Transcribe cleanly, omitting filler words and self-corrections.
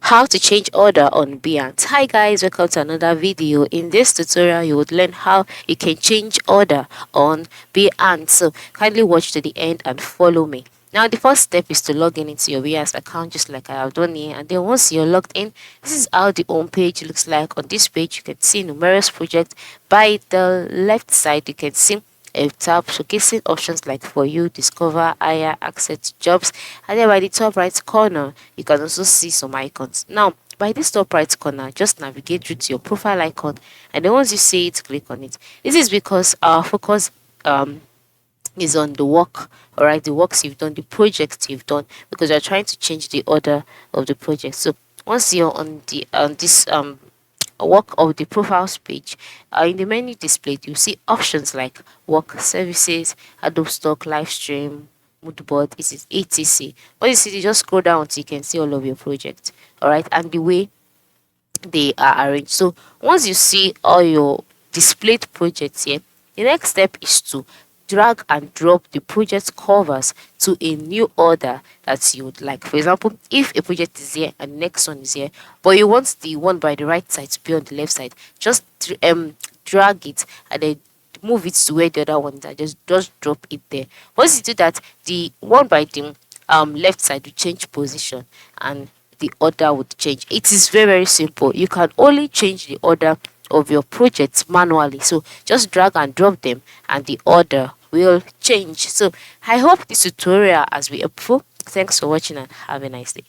How to change order on Behance. Hi guys, welcome to another video. In this tutorial you would learn how you can change order on Behance, so kindly watch to the end and follow me. Now the first step is to log in into your Behance account, just like I have done here, and then once you're logged in, this is how the home page looks like. On this page you can see numerous projects. By the left side you can see a tab showcasing options like for you, discover, hire, access jobs, and then by the top right corner you can also see some icons. Now by this top right corner, just navigate through to your profile icon, and then once you see it, click on it. This is because our focus is on the work, all right, the works you've done, the projects you've done, because you're trying to change the order of the project. So once you're on the on this work of the profiles page, in the menu displayed you see options like work services, Adobe Stock, live stream, mood board, etc. What you see, you just scroll down so you can see all of your projects, all right, and the way they are arranged. So once you see all your displayed projects here, the next step is to drag and drop the project covers to a new order that you would like. For example, if a project is here and the next one is here, but you want the one by the right side to be on the left side, just drag it and then move it to where the other one is, and just drop it there. Once you do that, the one by the left side will change position and the order would change. It is very simple. You can only change the order of your projects manually, so just drag and drop them and the order will change. So I hope this tutorial has been helpful. Thanks for watching and have a nice day.